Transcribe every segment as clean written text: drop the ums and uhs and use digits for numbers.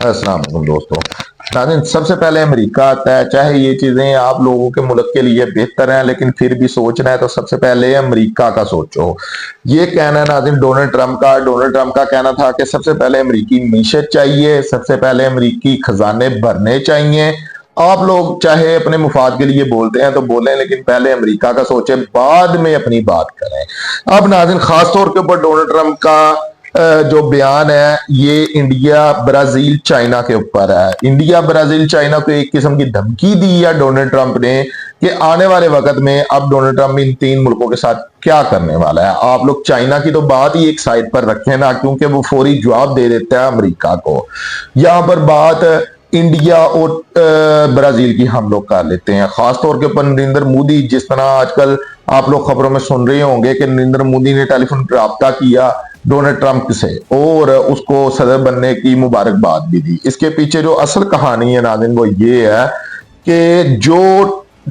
अस्सलाम वालेकुम दोस्तों। नाज़रीन, सबसे पहले अमेरिका आता है। चाहे ये चीजें आप लोगों के मुल्क के लिए बेहतर हैं, लेकिन फिर भी सोचना है तो सबसे पहले अमेरिका का सोचो। ये कहना है नाज़रीन डोनाल्ड ट्रंप का कहना था कि सबसे पहले अमेरिकी मीशत चाहिए, सबसे पहले अमेरिकी खजाने भरने चाहिए। आप लोग चाहे अपने मुफाद के लिए बोलते हैं तो बोलें, लेकिन पहले अमेरिका का सोचें, बाद में अपनी बात करें। अब नाज़रीन, खास तौर के ऊपर डोनाल्ड ट्रंप का जो बयान है ये इंडिया ब्राजील चाइना के ऊपर है। इंडिया ब्राजील चाइना को एक किस्म की धमकी दी है डोनाल्ड ट्रंप ने कि आने वाले वक्त में अब डोनाल्ड ट्रंप इन तीन मुल्कों के साथ क्या करने वाला है। आप लोग चाइना की तो बात ही एक साइड पर रखें ना, क्योंकि वो फौरी जवाब दे देता है अमेरिका को। यहां पर बात इंडिया और ब्राजील की हम लोग कर लेते हैं। खासतौर के ऊपर नरेंद्र मोदी, जिस तरह आजकल आप लोग खबरों में सुन रहे होंगे कि नरेंद्र मोदी ने टेलीफोन पर रब्ता किया डोनाल्ड ट्रंप से और उसको सदर बनने की मुबारकबाद भी दी। इसके पीछे जो असल कहानी है नाज़रीन वो ये है कि जो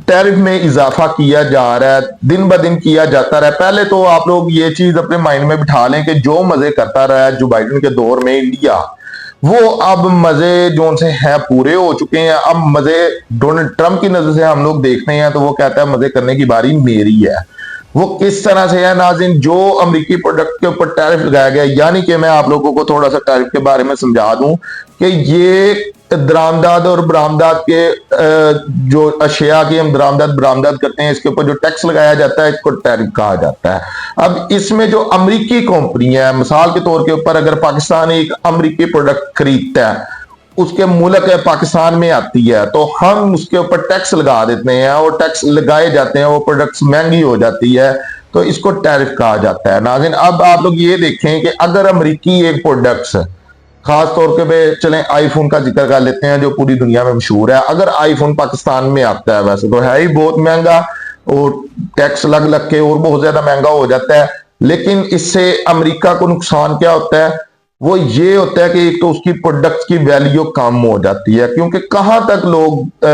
टैरिफ में इजाफा किया जा रहा है, दिन ब दिन किया जाता रहा है। पहले तो आप लोग ये चीज अपने माइंड में बिठा लें कि जो मजे करता रहा है जो बाइडेन के दौर में इंडिया, वो अब मजे जो से हैं पूरे हो चुके हैं। अब मजे डोनाल्ड ट्रंप की नजर से हम लोग देखते हैं तो वो कहता है मजे करने की बारी मेरी है। वो किस तरह से है नाज़रीन, जो अमेरिकी प्रोडक्ट के ऊपर टैरिफ लगाया गया, यानी कि मैं आप लोगों को थोड़ा सा टैरिफ के बारे में समझा दूं कि ये दरामदाद और बरामदाद के जो अशिया की हम दरामदाद बरामदाद करते हैं, इसके ऊपर जो टैक्स लगाया जाता है इसको टैरिफ कहा जाता है। अब इसमें जो अमेरिकी कंपनी है, मिसाल के तौर के ऊपर अगर पाकिस्तान एक अमेरिकी प्रोडक्ट खरीदता है, उसके मुल्क है पाकिस्तान में आती है, तो हम उसके ऊपर टैक्स लगा देते हैं और टैक्स लगाए जाते हैं, वो प्रोडक्ट्स महंगी हो जाती है, तो इसको टैरिफ कहा जाता है। नाज़रीन, अब आप लोग ये देखें कि अगर अमेरिकी एक प्रोडक्ट्स, खास तौर पे चलें आईफोन का जिक्र कर लेते हैं जो पूरी दुनिया में मशहूर है। अगर आईफोन पाकिस्तान में आता है, वैसे तो है ही बहुत महंगा और टैक्स लग लग के और बहुत ज्यादा महंगा हो जाता है, लेकिन इससे अमेरिका को नुकसान क्या होता है? वो ये होता है कि एक तो उसकी प्रोडक्ट की वैल्यू कम हो जाती है, क्योंकि कहां तक लोग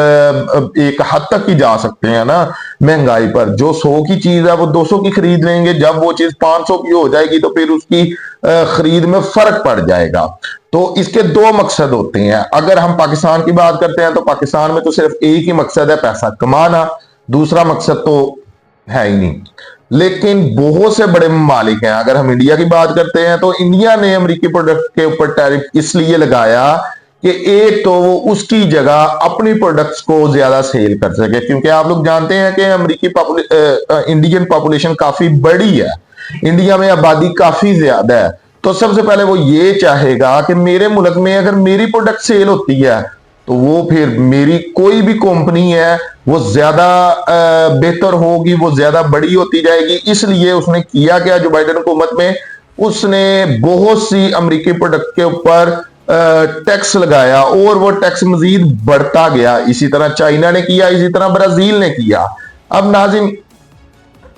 एक हद तक ही जा सकते हैं ना महंगाई पर। जो 100 की चीज है वो 200 की खरीद लेंगे, जब वो चीज 500 की हो जाएगी तो फिर उसकी खरीद में फर्क पड़ जाएगा। तो इसके दो मकसद होते हैं। अगर हम पाकिस्तान की बात करते हैं तो पाकिस्तान में तो सिर्फ एक ही मकसद है, पैसा कमाना, दूसरा मकसद तो है ही नहीं। लेकिन बहुत से बड़े ममालिक हैं। अगर हम इंडिया की बात करते हैं तो इंडिया ने अमेरिकी प्रोडक्ट के ऊपर टैरिफ इसलिए लगाया कि एक तो वो उसकी जगह अपनी प्रोडक्ट्स को ज्यादा सेल कर सके, क्योंकि आप लोग जानते हैं कि इंडियन पॉपुलेशन काफी बड़ी है, इंडिया में आबादी काफी ज्यादा है। तो सबसे पहले वो ये चाहेगा कि मेरे मुल्क में अगर मेरी प्रोडक्ट सेल होती है तो वो फिर मेरी कोई भी कंपनी है वो ज्यादा बेहतर होगी, वो ज्यादा बड़ी होती जाएगी। इसलिए उसने किया क्या, जो बाइडेन हुकूमत में उसने बहुत सी अमेरिकी प्रोडक्ट के ऊपर टैक्स लगाया और वो टैक्स मजीद बढ़ता गया। इसी तरह चाइना ने किया, इसी तरह ब्राजील ने किया। अब नाज़रीन,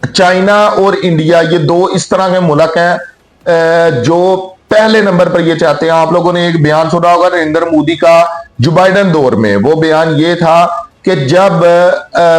चाइना और इंडिया ये दो इस तरह के मुल्क हैं जो पहले नंबर पर ये चाहते हैं। आप लोगों ने एक बयान सुना होगा नरेंद्र मोदी का जो बाइडेन दौर में, वो बयान ये था कि जब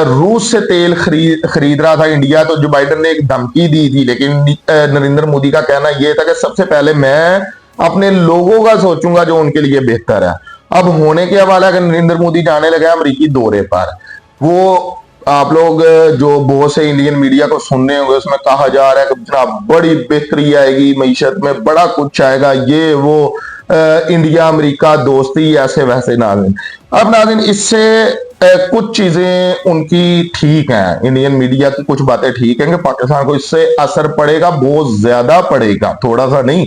रूस से तेल खरीद रहा था इंडिया तो जो बाइडेन ने एक धमकी दी थी, लेकिन नरेंद्र मोदी का कहना यह था कि सबसे पहले मैं अपने लोगों का सोचूंगा जो उनके लिए बेहतर है। अब होने के हवाले अगर नरेंद्र मोदी जाने लगे अमेरिकी दौरे पर, वो आप लोग जो बहुत से इंडियन मीडिया को सुनने होंगे उसमें कहा जा रहा है कि जनाब बड़ी बेहतरी आएगी, मीशत में बड़ा कुछ आएगा, ये वो इंडिया अमेरिका दोस्ती ऐसे वैसे। नाज़रीन, अब नाज़रीन इससे कुछ चीजें उनकी ठीक हैं, इंडियन मीडिया की कुछ बातें ठीक हैं कि पाकिस्तान को इससे असर पड़ेगा, बहुत ज्यादा पड़ेगा, थोड़ा सा नहीं।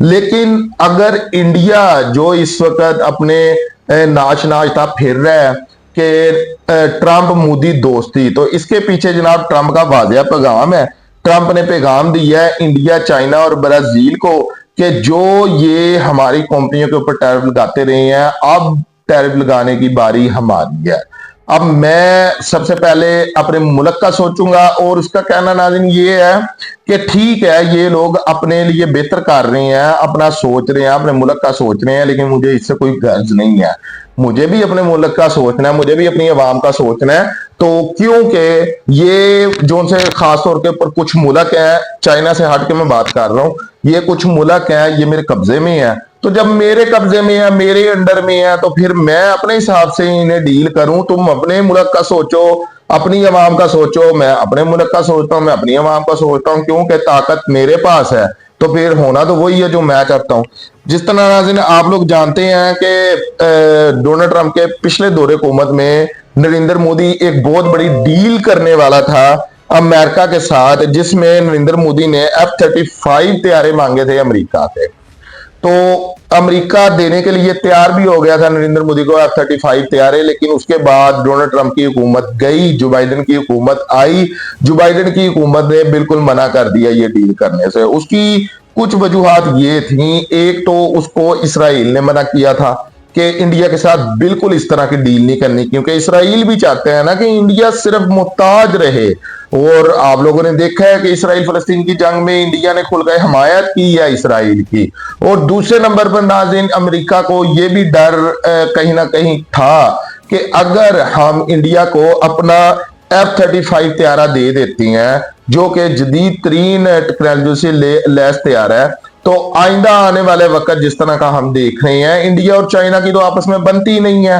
लेकिन अगर इंडिया जो इस वक्त अपने नाच नाचता फिर रहा है कि ट्रंप मोदी दोस्ती, तो इसके पीछे जनाब ट्रंप का वाज़ेह पैगाम है। ट्रंप ने पैगाम दिया है इंडिया, चाइना और ब्राजील को कि जो ये हमारी कंपनियों के ऊपर टैरिफ लगाते रहे हैं, अब टैरिफ लगाने की बारी हमारी है। अब मैं सबसे पहले अपने मुल्क का सोचूंगा और उसका कहना नाज़रीन ये है कि ठीक है ये लोग अपने लिए बेहतर कर रहे हैं, अपना सोच रहे हैं, अपने मुल्क का सोच रहे हैं, लेकिन मुझे इससे कोई गर्ज नहीं है। मुझे भी अपने मुल्क का सोचना है, मुझे भी अपनी आवाम का सोचना है। तो क्योंकि ये जो से खास तौर के ऊपर कुछ मुल्क हैं, चाइना से हट के मैं बात कर रहा हूं, ये कुछ मुल्क हैं ये मेरे कब्जे में है, तो जब मेरे कब्जे में है, मेरे अंडर में है, तो फिर मैं अपने हिसाब से इन्हें डील करूं। तुम अपने मुल्क का सोचो, अपनी अवाम का सोचो, मैं अपने मुल्क का सोचता हूं, मैं अपनी अवाम का सोचता हूं, क्योंकि ताकत मेरे पास है। तो फिर होना तो वही है जो मैं चाहता हूं। जिस तरह नाज़रीन आप लोग जानते हैं कि डोनाल्ड ट्रंप के पिछले दौरे हुकूमत में नरेंद्र मोदी एक बहुत बड़ी डील करने वाला था अमेरिका के साथ, जिसमें नरेंद्र मोदी ने F-35 तैयारे मांगे थे अमेरिका से। तो अमेरिका देने के लिए तैयार भी हो गया था नरेंद्र मोदी को F-35 तैयारे, लेकिन उसके बाद डोनाल्ड ट्रंप की हुकूमत गई, जो बाइडेन की हुकूमत आई। जो बाइडेन की हुकूमत ने बिल्कुल मना कर दिया ये डील करने से। उसकी कुछ वजूहात ये थी, एक तो उसको इसराइल ने मना किया था कि इंडिया के साथ बिल्कुल इस तरह की डील नहीं करनी, क्योंकि इसराइल भी चाहते हैं ना कि इंडिया सिर्फ मोहताज रहे। और आप लोगों ने देखा है कि इसराइल फलस्तीन की जंग में इंडिया ने खुलकर हमायत की है इसराइल की। और दूसरे नंबर पर नाज़रीन अमेरिका को यह भी डर कहीं ना कहीं था कि अगर हम इंडिया को अपना F-35 तैयारा दे देती हैं, जो कि जदीद तरीन टेक्नोलॉजी से लैस तैयार है, तो आइंदा आने वाले वक्त जिस तरह का हम देख रहे हैं, इंडिया और चाइना की तो आपस में बनती नहीं है।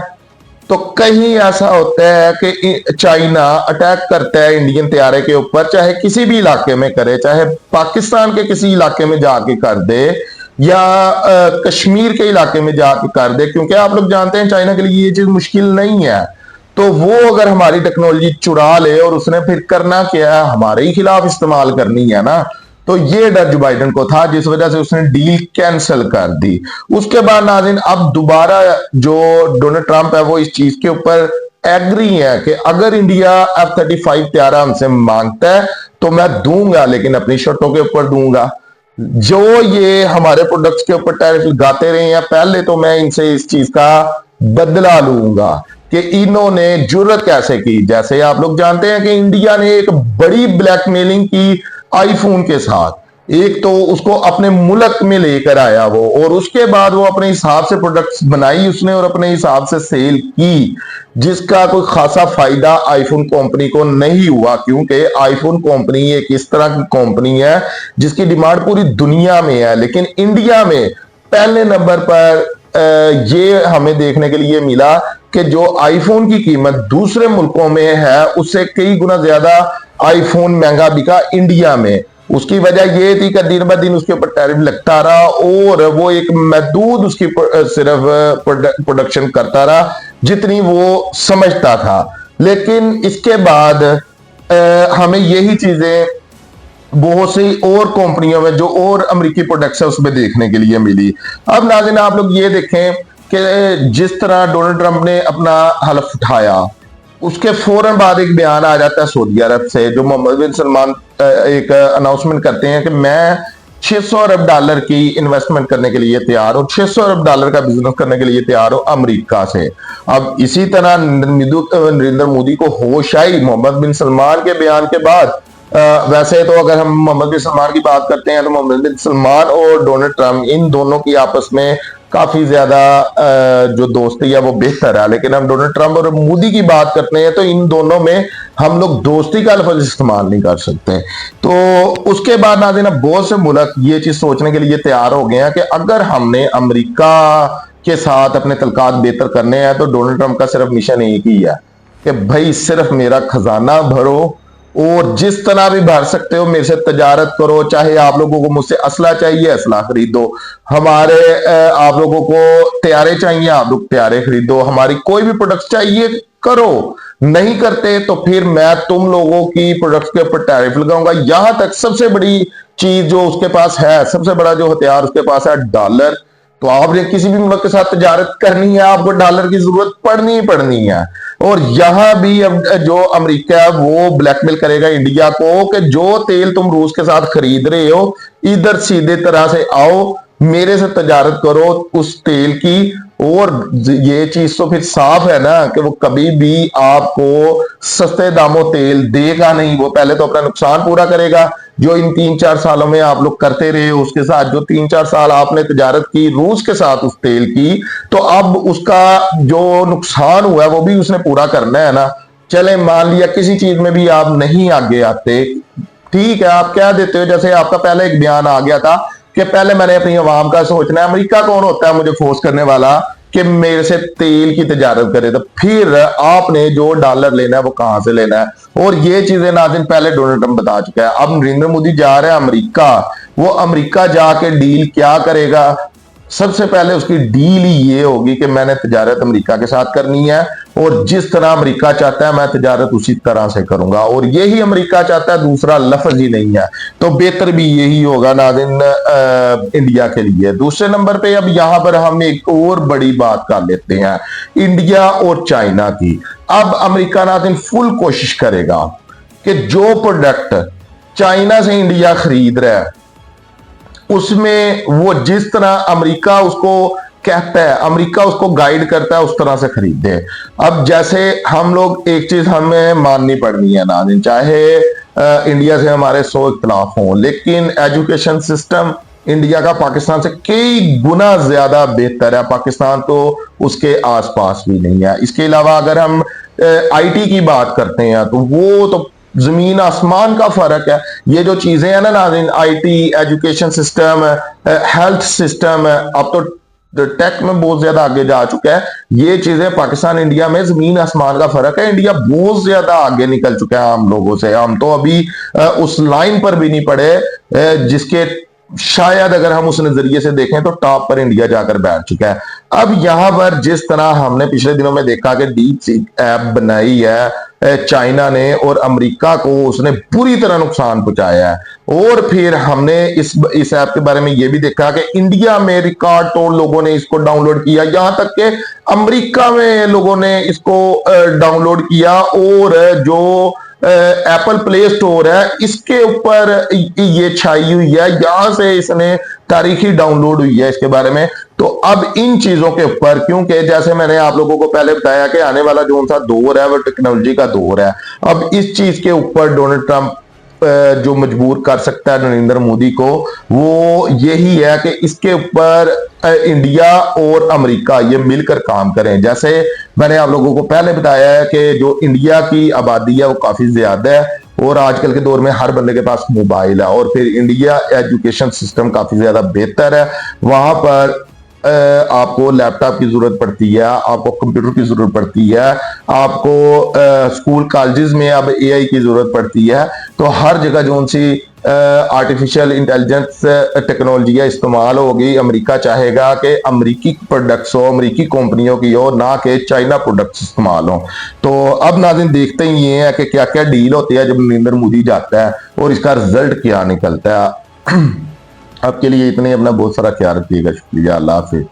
तो कहीं ऐसा होता है कि चाइना अटैक करता है इंडियन तैयारे के ऊपर, चाहे किसी भी इलाके में करे, चाहे पाकिस्तान के किसी इलाके में जाके कर दे या कश्मीर के इलाके में जाके कर दे, क्योंकि आप लोग जानते हैं चाइना के लिए ये चीज मुश्किल नहीं है। तो वो अगर हमारी टेक्नोलॉजी चुरा ले और उसने फिर करना क्या है, हमारे ही खिलाफ इस्तेमाल करनी है ना। तो ये डर जो बाइडेन को था, जिस वजह से उसने डील कैंसिल कर दी। उसके बाद नाज़रीन अब दोबारा जो डोनाल्ड ट्रंप है वो इस चीज के ऊपर एग्री है कि अगर इंडिया F-35 तैयारा हमसे मांगता है तो मैं दूंगा, लेकिन अपनी शर्तों के ऊपर दूंगा। जो ये हमारे प्रोडक्ट्स के ऊपर टैरिफ लगाते रहे हैं, पहले तो मैं इनसे इस चीज का बदला लूंगा कि इन्होंने जुर्रत कैसे की। जैसे आप लोग जानते हैं कि इंडिया ने एक बड़ी ब्लैकमेलिंग की आईफोन के साथ। एक तो उसको अपने मुल्क में लेकर आया वो, और उसके बाद वो अपने हिसाब से प्रोडक्ट्स बनाई उसने और अपने हिसाब से सेल की, जिसका कोई खासा फायदा आईफोन कंपनी को नहीं हुआ, क्योंकि आईफोन कंपनी एक इस तरह की कंपनी है जिसकी डिमांड पूरी दुनिया में है। लेकिन इंडिया में पहले नंबर पर ये हमें देखने के लिए मिला कि जो आईफोन की कीमत दूसरे मुल्कों में है उससे कई गुना ज्यादा आईफोन महंगा बिका इंडिया में। उसकी वजह यह थी कि दिन ब दिन उसके ऊपर टैरिफ लगता रहा और वो एक महदूद उसकी सिर्फ प्रोडक्शन करता रहा जितनी वो समझता था। लेकिन इसके बाद हमें यही चीजें बहुत सी और कंपनियों में जो और अमेरिकी प्रोडक्ट्स है उसमें देखने के लिए मिली। अब नाज़रीन आप लोग ये देखें कि जिस तरह डोनाल्ड ट्रंप ने अपना हलफ उठाया, उसके फौरन बाद एक बयान आ जाता है सऊदी अरब से, जो मोहम्मद बिन सलमान एक अनाउंसमेंट करते हैं कि मैं 600 अरब डॉलर की इन्वेस्टमेंट करने के लिए तैयार हूं, 600 अरब डॉलर का बिजनेस करने के लिए तैयार हूं अमेरिका से। अब इसी तरह नरेंद्र मोदी को होश आई मोहम्मद बिन सलमान के बयान के बाद। वैसे तो अगर हम मोहम्मद बिन सलमान की बात करते हैं तो मोहम्मद बिन सलमान और डोनाल्ड ट्रंप इन दोनों की आपस में काफी ज्यादा जो दोस्ती है वो बेहतर है। लेकिन हम डोनाल्ड ट्रंप और मोदी की बात करते हैं तो इन दोनों में हम लोग दोस्ती का लफ्ज इस्तेमाल नहीं कर सकते। तो उसके बाद नाज़रीन बहुत से मुल्क ये चीज सोचने के लिए तैयार हो गए हैं कि अगर हमने अमेरिका के साथ अपने तल्कात बेहतर करने हैं तो डोनाल्ड ट्रंप का सिर्फ मिशन एक ही है कि भाई सिर्फ मेरा खजाना भरो और जिस तरह भी भर सकते हो मेरे से तजारत करो। चाहे आप लोगों को मुझसे असला चाहिए असला खरीदो, हमारे आप लोगों को तैयारे चाहिए आप लोग तैयारे खरीदो, हमारी कोई भी प्रोडक्ट चाहिए करो। नहीं करते तो फिर मैं तुम लोगों की प्रोडक्ट्स के ऊपर टैरिफ लगाऊंगा। यहां तक सबसे बड़ी चीज जो उसके पास है, सबसे बड़ा जो हथियार उसके पास है डॉलर। तो आपने किसी भी मुल्क के साथ तजारत करनी है आपको डॉलर की जरूरत पड़नी ही पड़नी है। और यहां भी अब जो अमेरिका है वो ब्लैकमेल करेगा इंडिया को कि जो तेल तुम रूस के साथ खरीद रहे हो इधर सीधे तरह से आओ, मेरे से तजारत करो उस तेल की। और ये चीज तो फिर साफ है ना कि वो कभी भी आपको सस्ते दामों तेल देगा नहीं, वो पहले तो अपना नुकसान पूरा करेगा जो इन 3-4 सालों में आप लोग करते रहे उसके साथ। जो 3-4 साल आपने तजारत की रूस के साथ उस तेल की, तो अब उसका जो नुकसान हुआ है वो भी उसने पूरा करना है ना। चले मान लिया किसी चीज में भी आप नहीं आगे आते, ठीक है आप कह देते हो, जैसे आपका पहले एक बयान आ गया था कि पहले मैंने अपनी आवाम का सोचना है। अमेरिका कौन होता है मुझे फोर्स करने वाला कि मेरे से तेल की तजारत करे, तो फिर आपने जो डॉलर लेना है वो कहां से लेना है। और ये चीजें नाज़रीन पहले डोनाल्ड ट्रंप बता चुका है। अब नरेंद्र मोदी जा रहे हैं अमेरिका, वो अमेरिका जाके डील क्या करेगा? सबसे पहले उसकी डील ही ये होगी कि मैंने तजारत अमेरिका के साथ करनी है, और जिस तरह अमेरिका चाहता है मैं तजारत उसी तरह से करूंगा, और यही अमेरिका चाहता है, दूसरा लफ्ज ही नहीं है। तो बेहतर भी यही होगा नाज़रीन इंडिया के लिए। दूसरे नंबर पे अब यहां पर हम एक और बड़ी बात कर लेते हैं, इंडिया और चाइना की। अब अमेरिका नाज़रीन फुल कोशिश करेगा कि जो प्रोडक्ट चाइना से इंडिया खरीद रहा है उसमें वो जिस तरह अमेरिका उसको कहता है, अमेरिका उसको गाइड करता है, उस तरह से खरीदे। अब जैसे हम लोग एक चीज हमें माननी पड़नी है नाज़रीन, चाहे इंडिया से हमारे 100 इख्तलाफ हों, लेकिन एजुकेशन सिस्टम इंडिया का पाकिस्तान से कई गुना ज्यादा बेहतर है। पाकिस्तान तो उसके आसपास भी नहीं है। इसके अलावा अगर हम आईटी की बात करते हैं तो वो तो जमीन आसमान का फर्क है। ये जो चीजें हैं ना नाज़रीन, IT, education system, health system, अब तो टेक में बहुत ज्यादा आगे जा चुका है। ये चीजें पाकिस्तान इंडिया में जमीन आसमान का फर्क है। इंडिया बहुत ज्यादा आगे निकल चुका है हम लोगों से। हम तो अभी उस लाइन पर भी नहीं पड़े जिसके शायद अगर हम उस नजरिए से देखें तो टॉप पर इंडिया जाकर बैठ चुका है। अब यहां पर जिस तरह हमने पिछले दिनों में देखा कि डीप सीक ऐप बनाई है चाइना ने, और अमेरिका को उसने पूरी तरह नुकसान पहुंचाया है। और फिर हमने इस ऐप के बारे में यह भी देखा कि इंडिया में रिकॉर्ड तोड़ लोगों ने इसको डाउनलोड किया, यहां तक कि अमेरिका में लोगों ने इसको डाउनलोड किया, और जो एप्पल प्ले स्टोर है इसके ऊपर ये छाई हुई है, यहां से इसने तारीखी डाउनलोड हुई है इसके बारे में। तो अब इन चीजों के ऊपर, क्योंकि जैसे मैंने आप लोगों को पहले बताया कि आने वाला जो सा दौर है वो टेक्नोलॉजी का दौर है। अब इस चीज के ऊपर डोनाल्ड ट्रंप जो मजबूर कर सकता है नरेंद्र मोदी को, वो यही है कि इसके ऊपर इंडिया और अमेरिका ये मिलकर काम करें। जैसे मैंने आप लोगों को पहले बताया है कि जो इंडिया की आबादी है वो काफी ज्यादा है, और आजकल के दौर में हर बंदे के पास मोबाइल है, और फिर इंडिया एजुकेशन सिस्टम काफी ज्यादा बेहतर है। वहां पर आपको लैपटॉप की जरूरत पड़ती है, आपको कंप्यूटर की जरूरत पड़ती है, आपको स्कूल कॉलेजेस में अब एआई की जरूरत पड़ती है। तो हर जगह जो सी आर्टिफिशियल इंटेलिजेंस टेक्नोलॉजी है इस्तेमाल होगी। अमेरिका चाहेगा कि अमेरिकी प्रोडक्ट्स हो, अमेरिकी कंपनियों की हो, ना कि चाइना प्रोडक्ट्स इस्तेमाल हो। तो अब नाज़रीन देखते ही ये है कि क्या क्या डील होती है जब नरेंद्र मोदी जाता है और इसका रिजल्ट क्या निकलता है। आपके लिए इतने, अपना बहुत सारा ख्याल रखिएगा। शुक्रिया, अल्लाह हाफिज़।